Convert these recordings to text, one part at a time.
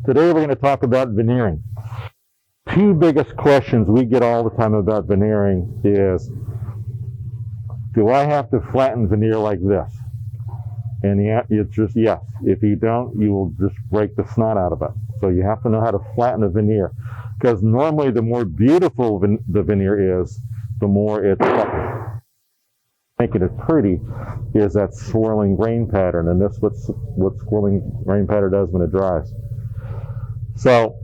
Today we're going to talk about veneering. Two biggest questions we get all the time about veneering is, do I have to flatten veneer like this? And the answer is yes. If you don't, you will just break the snot out of it. So you have to know how to flatten a veneer, because normally the more beautiful the veneer is, the more it's fluffy. Making it pretty is that swirling grain pattern, and that's what swirling grain pattern does when it dries. So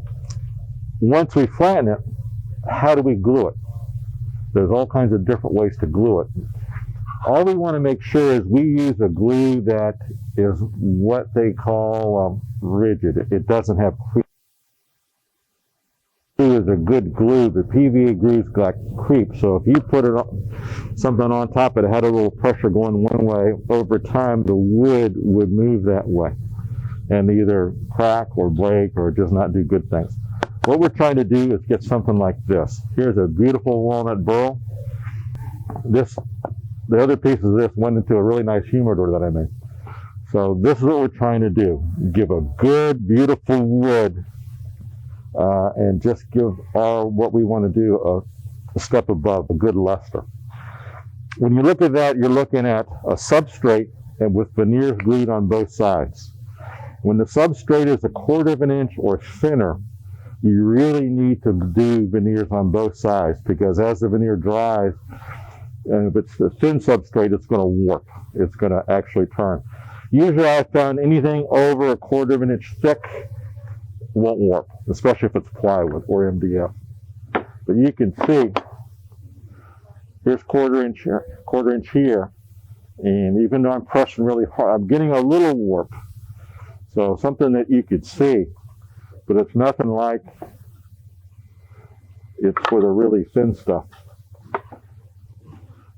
once we flatten it, how do we glue it? There's all kinds of different ways to glue it. All we want to make sure is we use a glue that is what they call rigid. It doesn't have creep. Glue is a good glue. The PVA glue's got creep, so if you put something on top of it, had a little pressure going one way, over time the wood would move that way and either crack or break or just not do good things. What we're trying to do is get something like this. Here's a beautiful walnut burl. The other piece of this went into a really nice humidor that I made. So this is what we're trying to do. Give a good, beautiful wood and just give what we want to do a step above, a good luster. When you look at that, you're looking at a substrate and with veneers glued on both sides. When the substrate is 1/4 of an inch or thinner, you really need to do veneers on both sides, because as the veneer dries, and if it's a thin substrate, it's going to warp. It's going to actually turn. Usually I've found anything over 1/4 of an inch thick won't warp, especially if it's plywood or MDF. But you can see, here's 1/4 inch here, 1/4 inch here, and even though I'm pressing really hard, I'm getting a little warp. So something that you could see, but it's nothing like it's for the really thin stuff.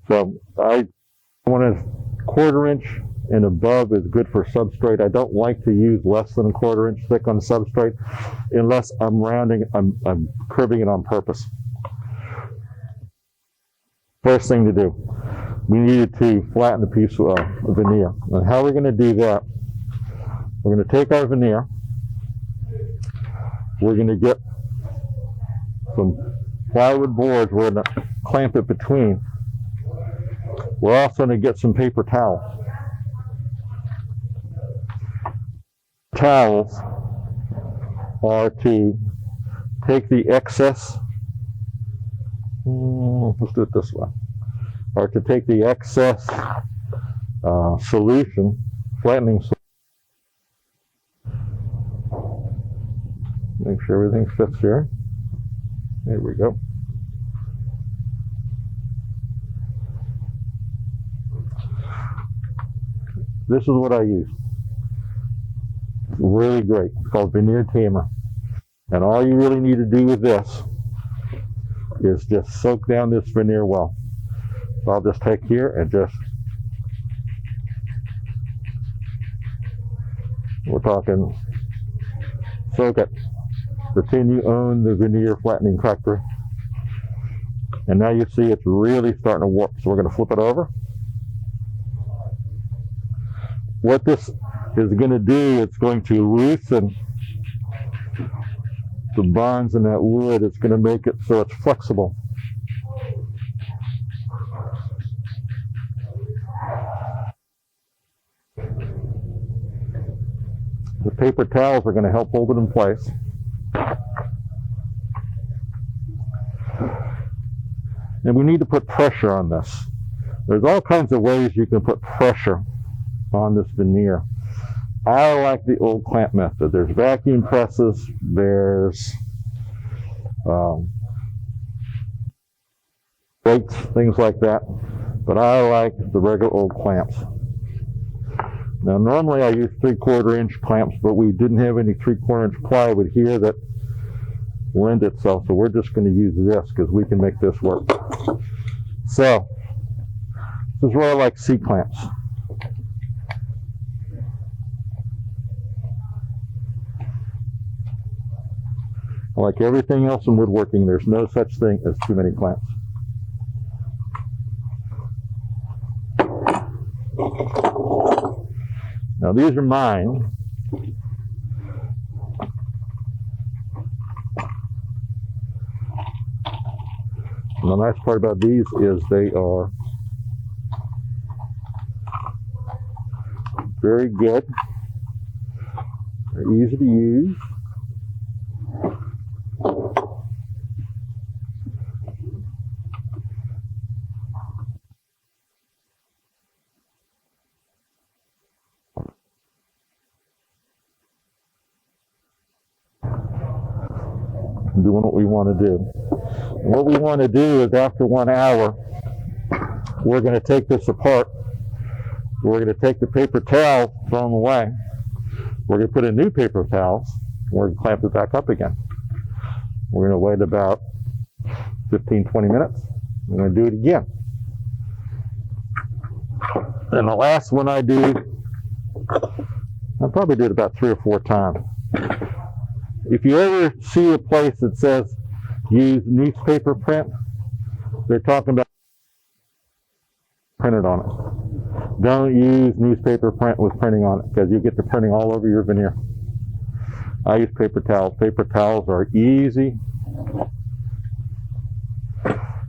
So I want a 1/4 inch and above is good for substrate. I don't like to use less than 1/4 inch thick on substrate unless I'm rounding, I'm curving it on purpose. First thing to do, we needed to flatten a piece of veneer. And how we're going to do that, we're going to take our veneer, we're going to get some plywood boards, we're going to clamp it between. We're also going to get some paper towels. Towels are to take the excess, let's do it this way, are to take the excess solution, flattening solution. Make sure everything fits here. There we go. This is what I use. It's really great. It's called Veneer Tamer. And all you really need to do with this is just soak down this veneer well. So I'll just take here and we're talking soak it. Pretend you own the veneer flattening factory. And now you see it's really starting to warp. So we're going to flip it over. What this is going to do, it's going to loosen the bonds in that wood. It's going to make it so it's flexible. The paper towels are going to help hold it in place. And we need to put pressure on this. There's all kinds of ways you can put pressure on this veneer. I like the old clamp method. There's vacuum presses, there's brakes, things like that, but I like the regular old clamps. Now normally I use 3/4 inch clamps, but we didn't have any 3/4 inch plywood here that lend itself, so we're just going to use this because we can make this work. So this is where I like C clamps. Like everything else in woodworking, there's no such thing as too many clamps. Now these are mine. And the nice part about these is they are very good. They're easy to use. Doing what we want to do. What we want to do is after 1 hour, we're going to take this apart. We're going to take the paper towel thrown away. We're going to put in new paper towels. We're going to clamp it back up again. We're going to wait about 15, 20 minutes. We're going to do it again. And the last one I do, I'll probably do it about 3 or 4 times. If you ever see a place that says use newspaper print, they're talking about printed on it. Don't use newspaper print with printing on it because you get the printing all over your veneer. I use paper towels. Paper towels are easy.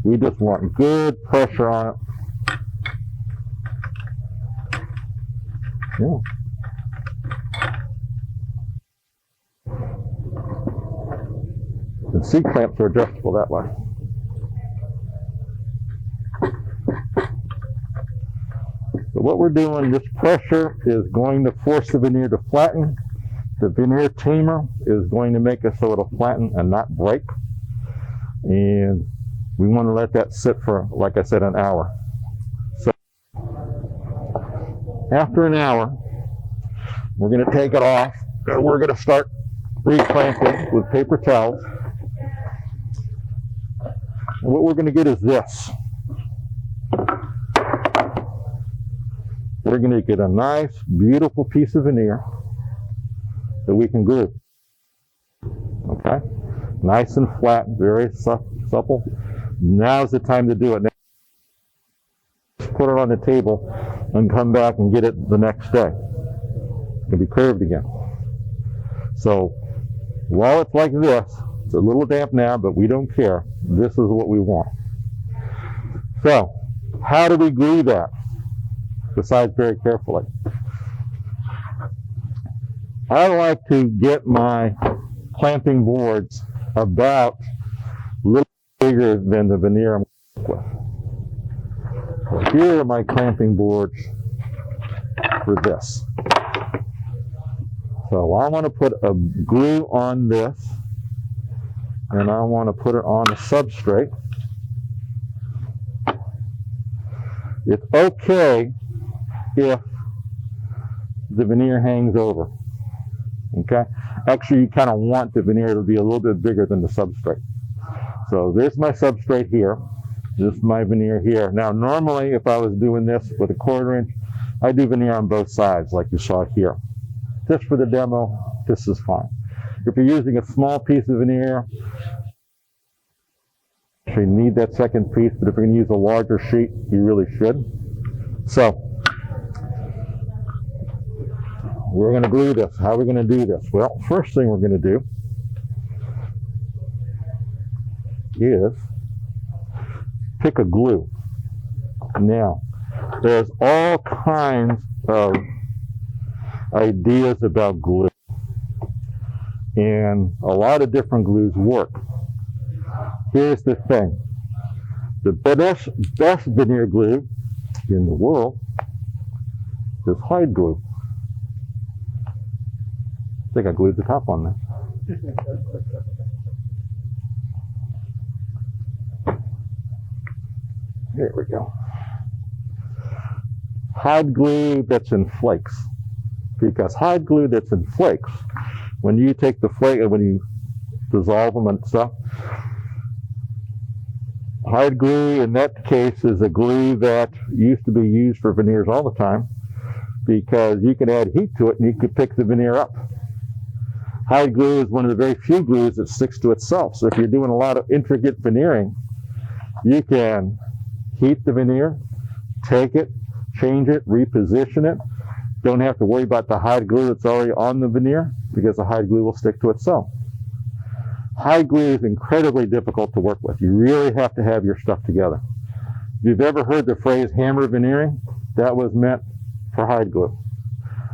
We just want good pressure on it. Yeah. And C-clamps are adjustable that way. So what we're doing, this pressure is going to force the veneer to flatten. The veneer tamer is going to make it so it'll flatten and not break. And we want to let that sit for, like I said, an hour. So after an hour, we're going to take it off and we're going to start reclamping with paper towels. And what we're going to get is this. We're going to get a nice, beautiful piece of veneer that we can glue. Okay? Nice and flat, very supple. Now's the time to do it. Now, put it on the table and come back and get it the next day. It's going to be curved again. So while it's like this, it's a little damp now, but we don't care. This is what we want. So, how do we glue that? Besides very carefully. I like to get my clamping boards about a little bigger than the veneer I'm working with. So here are my clamping boards for this. So I want to put a glue on this, and I want to put it on a substrate. It's okay if the veneer hangs over. Okay? Actually, you kind of want the veneer to be a little bit bigger than the substrate. So there's my substrate here. This is my veneer here. Now, normally, if I was doing this with a 1/4 inch, I do veneer on both sides, like you saw here. Just for the demo, this is fine. If you're using a small piece of veneer, you need that second piece, but if you're going to use a larger sheet, you really should. So, we're going to glue this. How are we going to do this? Well, first thing we're going to do is pick a glue. Now, there's all kinds of ideas about glue, and a lot of different glues work. Here's the thing. The best veneer glue in the world is hide glue. I think I glued the top on there. There we go. Hide glue that's in flakes. Because hide glue that's in flakes, when you take the flake and when you dissolve them and stuff, hide glue in that case is a glue that used to be used for veneers all the time because you can add heat to it and you could pick the veneer up. Hide glue is one of the very few glues that sticks to itself. So if you're doing a lot of intricate veneering, you can heat the veneer, take it, change it, reposition it. Don't have to worry about the hide glue that's already on the veneer because the hide glue will stick to itself. Hide glue is incredibly difficult to work with. You really have to have your stuff together. If you've ever heard the phrase hammer veneering, that was meant for hide glue,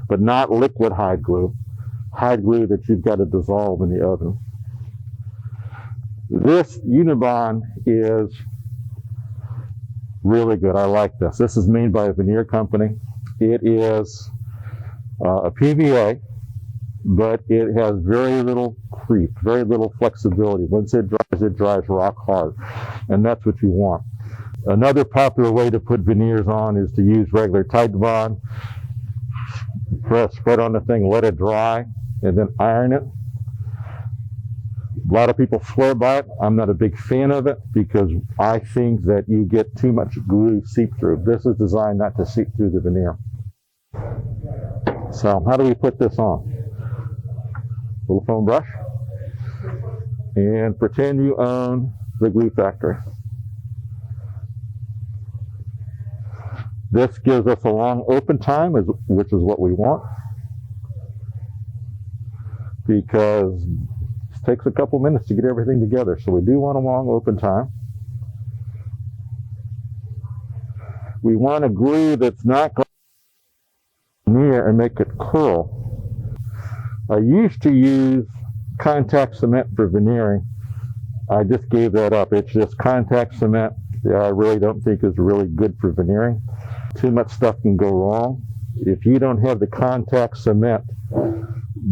but not liquid hide glue that you've got to dissolve in the oven. This Unibond is really good. I like this. This is made by a Veneer company. It is a PVA, but it has very little creep, very little flexibility. Once it dries rock hard, and that's what you want. Another popular way to put veneers on is to use regular Titebond. Spread on the thing, let it dry, and then iron it. A lot of people swear by it. I'm not a big fan of it because I think that you get too much glue seep through. This is designed not to seep through the veneer. So how do we put this on? Little foam brush. And pretend you own the glue factory. This gives us a long open time, which is what we want, because it takes a couple minutes to get everything together. So we do want a long open time. We want a glue that's not going to veneer and make it curl. I used to use contact cement for veneering. I just gave that up. It's just contact cement. I really don't think is really good for veneering. Too much stuff can go wrong. If you don't have the contact cement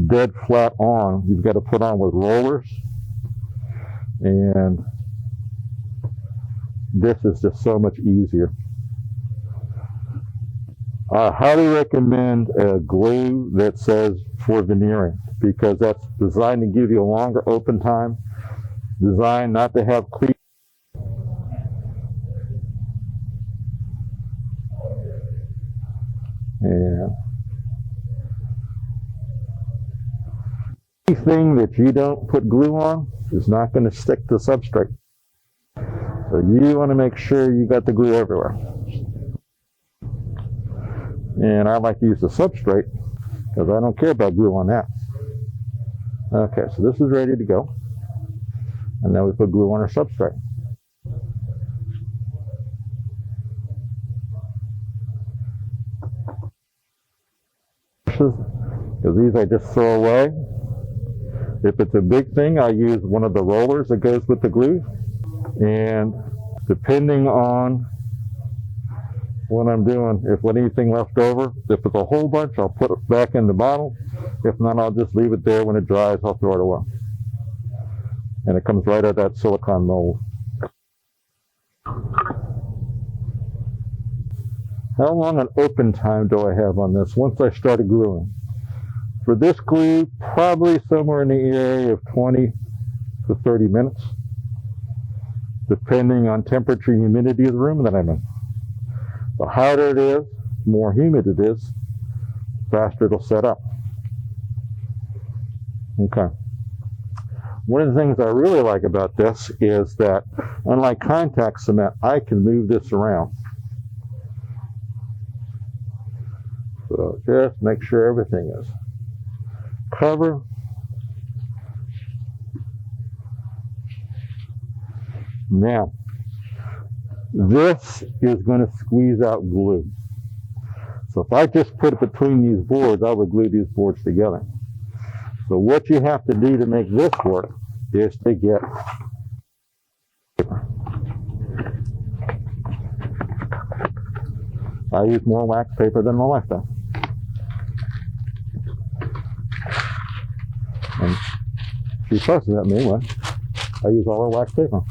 dead flat on, you've got to put on with rollers. And this is just so much easier. I highly recommend a glue that says for veneering, because that's designed to give you a longer open time, designed not to have creep. And anything that you don't put glue on is not going to stick to the substrate. So you want to make sure you got the glue everywhere. And I like to use the substrate because I don't care about glue on that. Okay, so this is ready to go. And now we put glue on our substrate. Because these I just throw away. If it's a big thing, I use one of the rollers that goes with the glue. And depending on what I'm doing, if with anything left over, if it's a whole bunch, I'll put it back in the bottle. If not, I'll just leave it there. When it dries, I'll throw it away. And it comes right out of that silicone mold. How long an open time do I have on this once I started gluing? For this glue, probably somewhere in the area of 20 to 30 minutes, depending on temperature and humidity of the room that I'm in. The hotter it is, the more humid it is, faster it'll set up. Okay. One of the things I really like about this is that, unlike contact cement, I can move this around. So just make sure everything is covered. Now, this is going to squeeze out glue. So if I just put it between these boards, I would glue these boards together. So what you have to do to make this work is to get paper. I use more wax paper than my wife does. And she fusses at me when I use all her wax paper.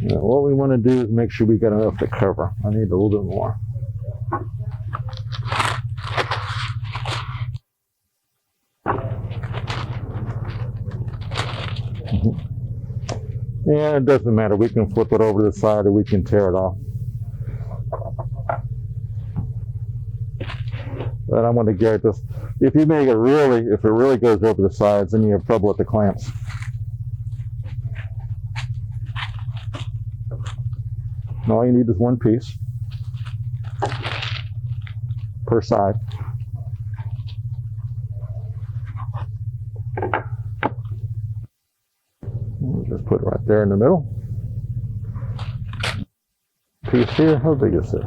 Now, what we want to do is make sure we got enough to cover. I need a little bit more. And it doesn't matter. We can flip it over to the side or we can tear it off. But I want to get this. If you make it really, if it really goes over the sides, then you have trouble with the clamps. All you need is one piece. per side. We'll just put it right there in the middle. Piece here, how big is this?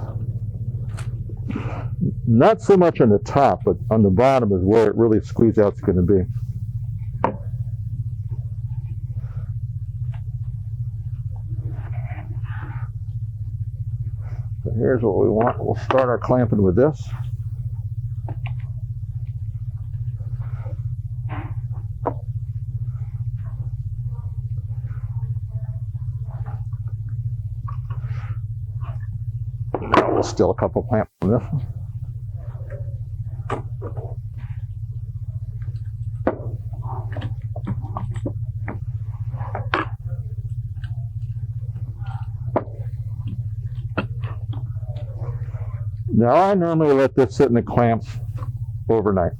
Not so much on the top, but on the bottom is where it really squeeze out's going to be. So here's what we want. We'll start our clamping with this. Now we'll still a couple clamps on this one. Now I normally let this sit in the clamps overnight.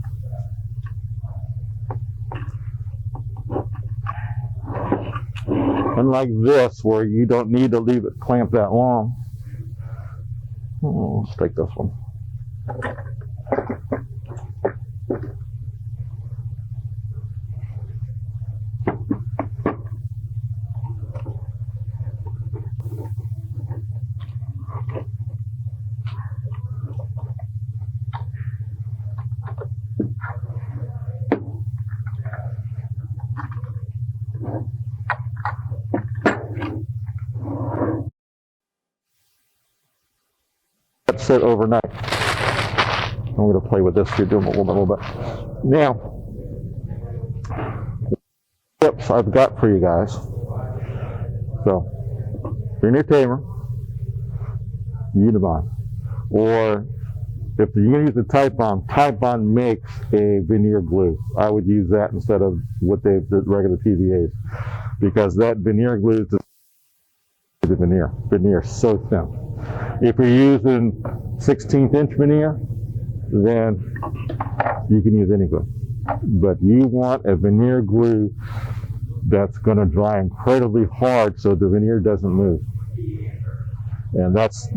Unlike this, where you don't need to leave it clamped that long. Let's take this one. Sit overnight. I'm going to play with this here, do them a little bit. Now, tips I've got for you guys. So, Veneer tamer, Unibond, or if you're going to use the Type Bond makes a veneer glue. I would use that instead of what the regular PVAs, because that veneer glue is the veneer. Veneer is so thin. If you're using 16th inch veneer, then you can use any glue. But you want a veneer glue that's going to dry incredibly hard so the veneer doesn't move. And that's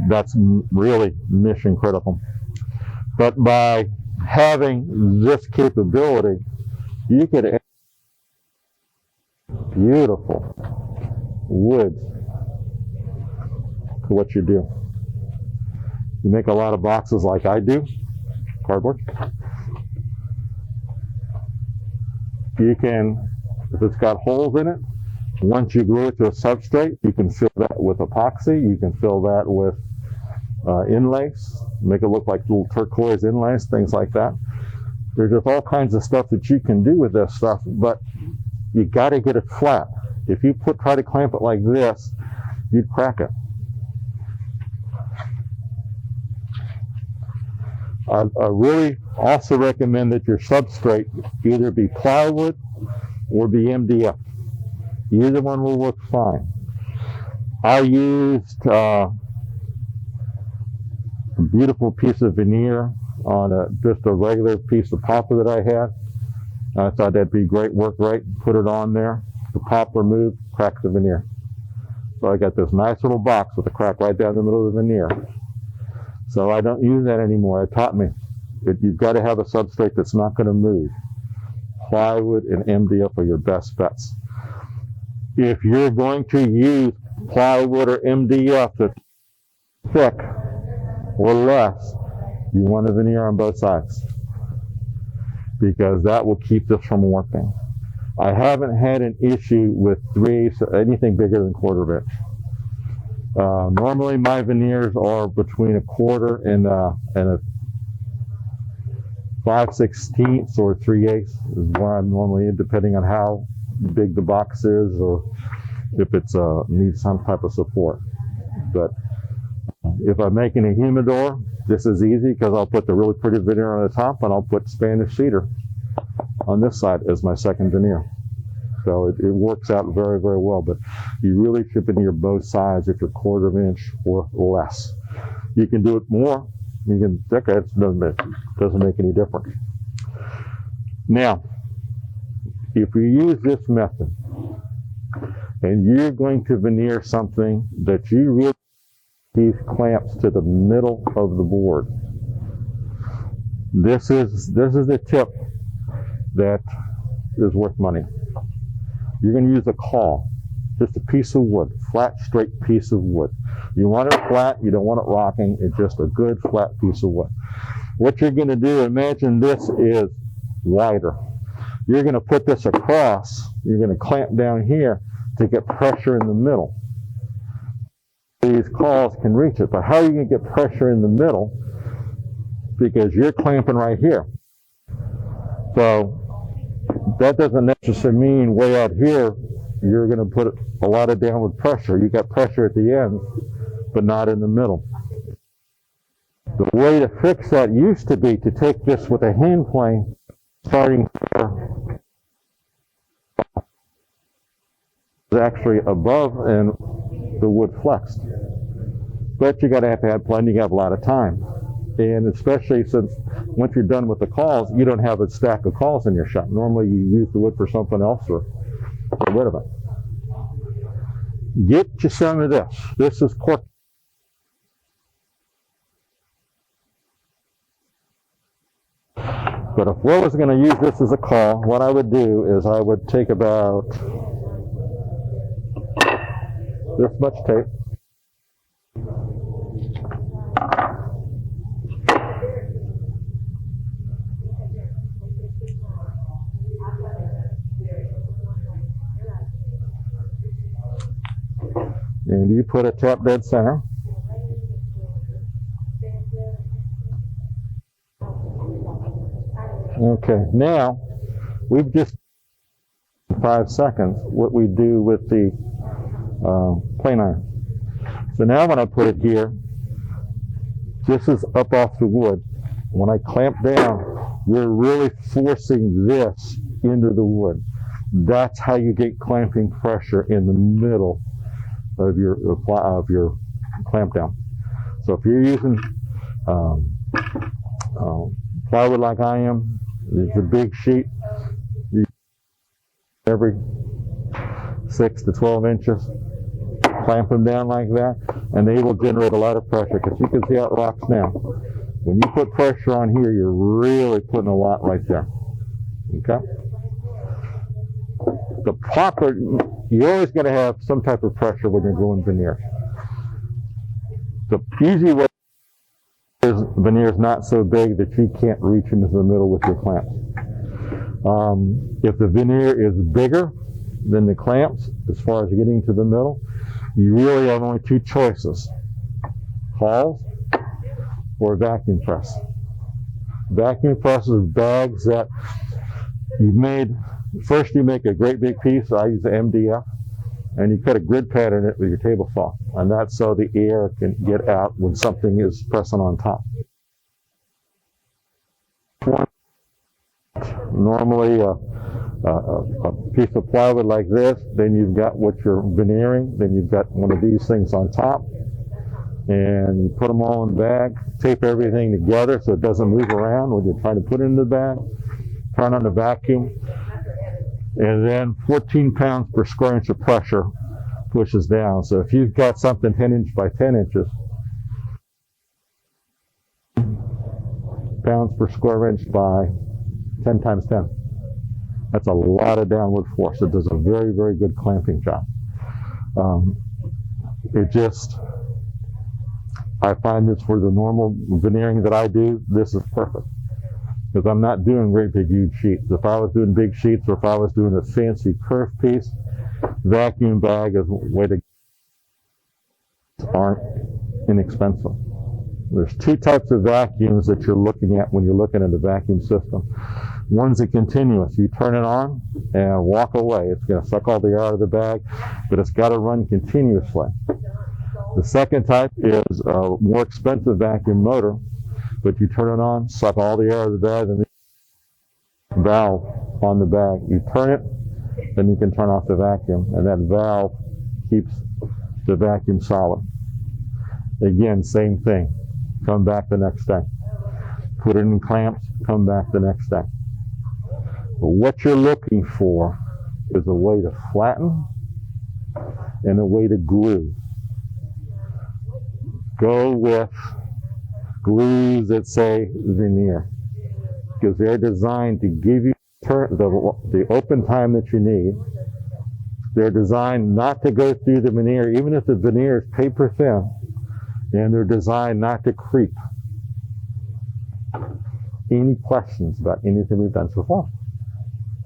really mission critical. But by having this capability, you could add beautiful woods to what you do. You make a lot of boxes like I do, cardboard. You can, if it's got holes in it, once you glue it to a substrate, you can fill that with epoxy. You can fill that with inlays, make it look like little turquoise inlays, things like that. There's just all kinds of stuff that you can do with this stuff, but you got to get it flat. If you try to clamp it like this, you'd crack it. I really also recommend that your substrate either be plywood or be MDF. Either one will work fine. I used a beautiful piece of veneer on just a regular piece of poplar that I had. I thought that'd be great, work right. Put it on there. The poplar moved, cracked the veneer. So I got this nice little box with a crack right down the middle of the veneer. So I don't use that anymore. It taught me that you've got to have a substrate that's not going to move. Plywood and MDF are your best bets. If you're going to use plywood or MDF that's thick or less, you want a veneer on both sides, because that will keep this from warping. I haven't had an issue with anything bigger than 1/4 inch. Normally my veneers are between 1/4 and a 5/16 or 3/8 is where I'm normally in, depending on how big the box is or if it's needs some type of support. But if I'm making a humidor, this is easy because I'll put the really pretty veneer on the top and I'll put Spanish cedar on this side as my second veneer. So it works out very, very well, but you really should veneer both sides if you're 1/4 inch or less. You can do it more, you can decorate, it doesn't make any difference. Now, if you use this method and you're going to veneer something that you really these clamps to the middle of the board, This is the tip that is worth money. You're going to use a caul, just a piece of wood, flat, straight piece of wood. You want it flat, you don't want it rocking, it's just a good flat piece of wood. What you're going to do, imagine this is wider. You're going to put this across, you're going to clamp down here to get pressure in the middle. These cauls can reach it, but how are you going to get pressure in the middle? Because you're clamping right here. So that doesn't necessarily mean way out here you're going to put a lot of downward pressure. You got pressure at the end, but not in the middle. The way to fix that used to be to take this with a hand plane, starting here, is actually above and the wood flexed. But you got to have plenty of a lot of time. And especially since once you're done with the cauls, you don't have a stack of cauls in your shop. Normally you use the wood for something else or get rid of it. Get you some of this. This is cork. But if I was going to use this as a caul, what I would do is I would take about this much tape. And you put a tap dead center. Okay, now we've just 5 seconds what we do with the plane iron. So now when I put it here, this is up off the wood. When I clamp down, we're really forcing this into the wood. That's how you get clamping pressure in the middle of your clamp down. So if you're using plywood like I am, it's a big sheet. You every 6 to 12 inches, clamp them down like that, and they will generate a lot of pressure because you can see how it rocks now. When you put pressure on here, you're really putting a lot right there. Okay? The proper, you're always going to have some type of pressure when you're gluing veneer. The easy way is veneer is not so big that you can't reach into the middle with your clamps. If the veneer is bigger than the clamps, as far as getting to the middle, you really have only 2 choices: cauls or vacuum press. Vacuum press is bags that you've made. First, you make a great big piece. I use the MDF, and you cut a grid pattern in it with your table saw, and that's so the air can get out when something is pressing on top. Normally, a piece of plywood like this, then you've got what you're veneering, then you've got one of these things on top, and you put them all in the bag, tape everything together so it doesn't move around when you're trying to put it in the bag, turn on the vacuum, and then 14 pounds per square inch of pressure pushes down. So if you've got something 10 inch by 10 inches, pounds per square inch by 10 times 10. That's a lot of downward force. It does a very, very good clamping job. I find this for the normal veneering that I do, this is perfect. Because I'm not doing great big huge sheets. If I was doing big sheets or if I was doing a fancy curved piece, vacuum bag is a way to aren't inexpensive. There's 2 types of vacuums that you're looking at when you're looking at a vacuum system. One's a continuous. You turn it on and walk away. It's going to suck all the air out of the bag, but it's got to run continuously. The second type is a more expensive vacuum motor, but you turn it on, suck all the air out of the bag, and the valve on the bag. You turn it, then you can turn off the vacuum, and that valve keeps the vacuum solid. Again, same thing. Come back the next day. Put it in clamps, come back the next day. But what you're looking for is a way to flatten and a way to glue. Go with glues that say veneer. because they're designed to give you the open time that you need. They're designed not to go through the veneer, even if the veneer is paper thin, and they're designed not to creep. Any questions about anything we've done so far?